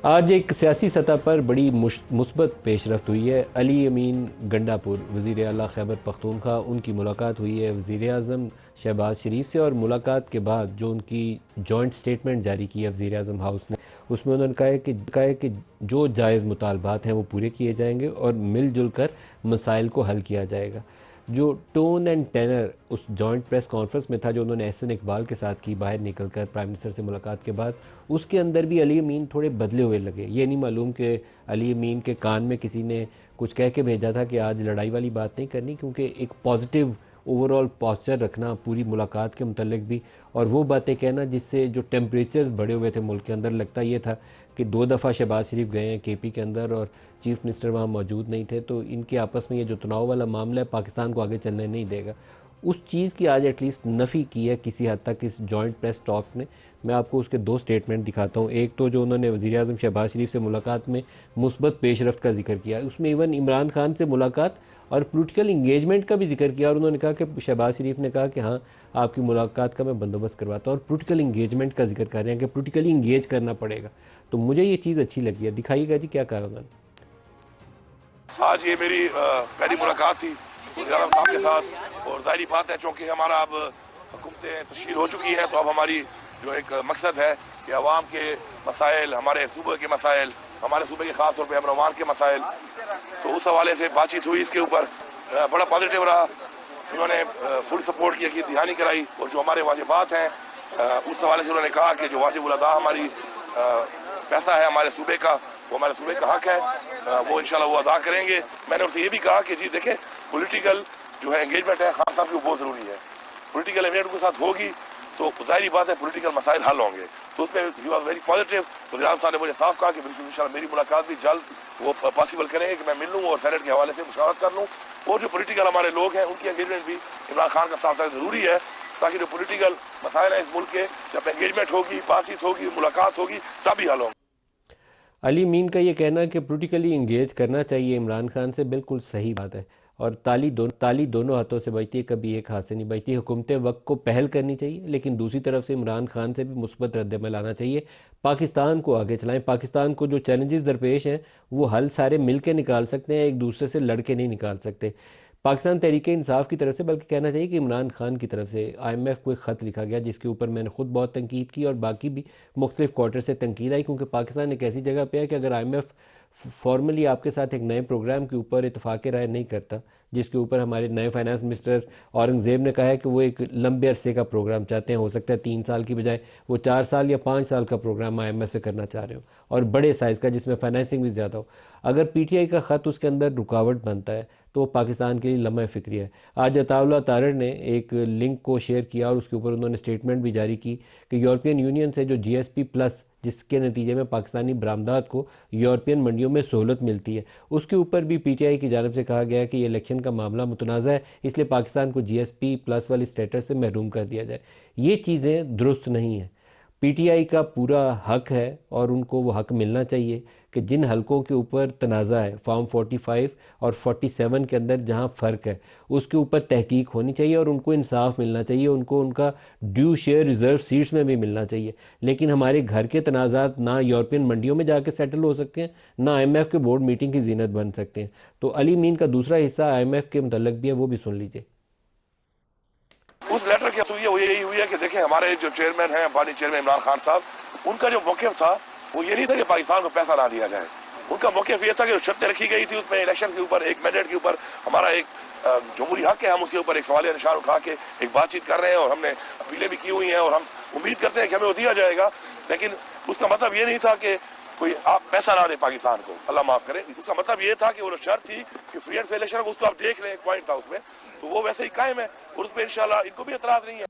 آج ایک سیاسی سطح پر بڑی مثبت پیش رفت ہوئی ہے۔ علی امین گنڈاپور وزیر اعلیٰ خیبر پختونخوا، ان کی ملاقات ہوئی ہے وزیر اعظم شہباز شریف سے، اور ملاقات کے بعد جو ان کی جوائنٹ سٹیٹمنٹ جاری کی ہے وزیر اعظم ہاؤس نے، اس میں انہوں نے کہا ہے کہ جو جائز مطالبات ہیں وہ پورے کیے جائیں گے اور مل جل کر مسائل کو حل کیا جائے گا۔ جو ٹون اینڈ ٹینر اس جوائنٹ پریس کانفرنس میں تھا جو انہوں نے احسن اقبال کے ساتھ کی باہر نکل کر پرائم منسٹر سے ملاقات کے بعد، اس کے اندر بھی علی امین تھوڑے بدلے ہوئے لگے۔ یہ نہیں معلوم کہ علی امین کے کان میں کسی نے کچھ کہہ کے بھیجا تھا کہ آج لڑائی والی بات نہیں کرنی، کیونکہ ایک پازیٹیو اوورآل پوسچر رکھنا پوری ملاقات کے متعلق بھی، اور وہ باتیں کہنا جس سے جو ٹیمپریچرز بڑھے ہوئے تھے ملک کے اندر، لگتا یہ تھا کہ 2 دفعہ شہباز شریف گئے ہیں کے پی کے اندر اور چیف منسٹر وہاں موجود نہیں تھے، تو ان کے آپس میں یہ جو تناؤ والا معاملہ ہے پاکستان کو آگے چلنے نہیں دے گا۔ اس چیز کی آج ایٹ لیسٹ نفی کی ہے کسی حد تک اس جوائنٹ پریس ٹاک نے۔ میں آپ کو اس کے 2 سٹیٹمنٹ دکھاتا ہوں۔ ایک تو جو انہوں نے وزیر اعظم شہباز شریف سے ملاقات میں مثبت پیش رفت کا ذکر کیا، اس میں ایون عمران خان سے ملاقات اور پولیٹیکل انگیجمنٹ کا بھی ذکر کیا، اور انہوں نے کہا کہ شہباز شریف نے کہا کہ ہاں آپ کی ملاقات کا میں بندوبست کرواتا ہوں، اور پولیٹیکل انگیجمنٹ کا ذکر کر رہے ہیں کہ پولیٹیکلی انگیج کرنا پڑے گا۔ تو مجھے یہ چیز اچھی لگی ہے۔ دکھائیے گا جی کیا کہا انہوں نے۔ آج یہ میری پہلی ملاقات تھی وزیر اعظم صاحب کے ساتھ، اور ظاہری بات ہے چونکہ ہمارا اب حکومتیں تشکیل ہو چکی ہیں، تو اب ہماری جو ایک مقصد ہے کہ عوام کے مسائل، ہمارے صوبے کے مسائل، ہمارے صوبے کے خاص طور پہ امروان کے مسائل، تو اس حوالے سے بات چیت ہوئی۔ اس کے اوپر بڑا پازیٹیو رہا، انہوں نے فل سپورٹ کیا کہ دہانی کرائی، اور جو ہمارے واجبات ہیں اس حوالے سے انہوں نے کہا کہ جو واجب الادا ہماری پیسہ ہے ہمارے صوبے کا، وہ ہمارے صوبے کا حق ہے، وہ انشاءاللہ وہ ادا کریں گے۔ میں نے ان سے یہ بھی کہا کہ جی دیکھیں پولیٹیکل جو ہے انگیجمنٹ ہے خان صاحب کی وہ بہت ضروری ہے، پولیٹیکل انگیجمنٹ کے ساتھ ہوگی تو ظاہری بات ہے پولیٹیکل مسائل حل ہوں گے، تو اس میں ہی واز ویری پازیٹیو۔ وزیر اعظم صاحب نے مجھے صاف کہا کہ بالکل انشاءاللہ میری ملاقات بھی جلد وہ پاسبل کریں گے کہ میں مل لوں اور سینٹ کے حوالے سے مشاورت کر لوں، اور جو پولیٹیکل ہمارے لوگ ہیں ان کی انگیجمنٹ بھی عمران خان کا ساتھ ساتھ ضروری ہے، تاکہ جو پولیٹیکل مسائل ہیں اس ملک کے جب انگیجمنٹ ہوگی، بات چیت ہوگی، ملاقات ہوگی، تب ہی حل ہوں گے۔ علی امین کا یہ کہنا کہ پولیٹیکلی انگیج کرنا چاہیے عمران خان سے، بالکل صحیح بات ہے، اور تالی دونوں ہاتھوں سے بجتی ہے، کبھی ایک ہاتھ سے نہیں بجتی۔ حکومت وقت کو پہل کرنی چاہیے، لیکن دوسری طرف سے عمران خان سے بھی مثبت رد عمل آنا چاہیے۔ پاکستان کو آگے چلائیں، پاکستان کو جو چیلنجز درپیش ہیں وہ حل سارے مل کے نکال سکتے ہیں، ایک دوسرے سے لڑ کے نہیں نکال سکتے۔ پاکستان تحریک انصاف کی طرف سے، بلکہ کہنا چاہیے کہ عمران خان کی طرف سے آئی ایم ایف کو ایک خط لکھا گیا جس کے اوپر میں نے خود بہت تنقید کی، اور باقی بھی مختلف کوارٹر سے تنقید آئی، کیونکہ پاکستان ایک ایسی جگہ پہ ہے کہ اگر آئی ایم ایف فارملی آپ کے ساتھ ایک نئے پروگرام کے اوپر اتفاق رائے نہیں کرتا، جس کے اوپر ہمارے نئے فائنانس منسٹر اورنگزیب نے کہا ہے کہ وہ ایک لمبے عرصے کا پروگرام چاہتے ہیں، ہو سکتا ہے 3 سال کی بجائے وہ 4 سال یا 5 سال کا پروگرام آئی ایم ایف سے کرنا چاہ رہے ہو، اور بڑے سائز کا جس میں فائنینسنگ بھی زیادہ ہو۔ اگر پی ٹی آئی کا خط اس کے اندر رکاوٹ بنتا ہے تو وہ پاکستان کے لیے لمحہ فکری ہے۔ آج عطا اللہ تارڑ نے ایک لنک کو شیئر کیا اور اس کے اوپر انہوں نے سٹیٹمنٹ بھی جاری کی کہ یورپین یونین سے جو جی ایس پی پلس، جس کے نتیجے میں پاکستانی برآمدات کو یورپین منڈیوں میں سہولت ملتی ہے، اس کے اوپر بھی پی ٹی آئی کی جانب سے کہا گیا ہے کہ یہ الیکشن کا معاملہ متنازع ہے، اس لیے پاکستان کو جی ایس پی پلس والی سٹیٹس سے محروم کر دیا جائے۔ یہ چیزیں درست نہیں ہیں۔ پی ٹی آئی کا پورا حق ہے اور ان کو وہ حق ملنا چاہیے کہ جن حلقوں کے اوپر تنازع ہے، فارم 45 اور 47 کے اندر جہاں فرق ہے، اس کے اوپر تحقیق ہونی چاہیے اور ان کو انصاف ملنا چاہیے، ان کو ان کا ڈیو شیئر ریزرو سیٹس میں بھی ملنا چاہیے۔ لیکن ہمارے گھر کے تنازعات نہ یورپین منڈیوں میں جا کے سیٹل ہو سکتے ہیں، نہ آئی ایم ایف کے بورڈ میٹنگ کی زینت بن سکتے ہیں۔ تو علی امین کا دوسرا حصہ آئی ایم ایف کے متعلق بھی ہے، وہ بھی سن لیجئے۔ اس لیٹر کی تو یہی ہوئی ہے کہ دیکھیں ہمارے جو چیئرمین ہیں، بانی چیئرمین عمران خان صاحب، ان کا جو موقف تھا وہ یہ نہیں تھا کہ پاکستان کو پیسہ نہ دیا جائے، ان کا موقف یہ تھا کہ شرطیں رکھی گئی تھی اس میں الیکشن کے اوپر، ایک مینڈیٹ کے اوپر، ہمارا ایک جمہوری حق ہے، ہم اس کے اوپر ایک سوالیہ نشان اٹھا کے ایک بات چیت کر رہے ہیں، اور ہم نے اپیلیں بھی کی ہوئی ہیں، اور ہم امید کرتے ہیں کہ ہمیں وہ دیا جائے گا، لیکن اس کا مطلب یہ نہیں تھا کہ کوئی آپ پیسہ نہ دے پاکستان کو، اللہ معاف کرے۔ اس کا مطلب یہ تھا کہ وہ شرط تھی کہ فری اینڈ فیئر الیکشن، اس کو آپ دیکھ لیں، ایک پوائنٹ تھا اس میں، تو وہ ویسے ہی قائم ہے، اور اس پہ انشاءاللہ ان کو بھی اعتراض نہیں ہے۔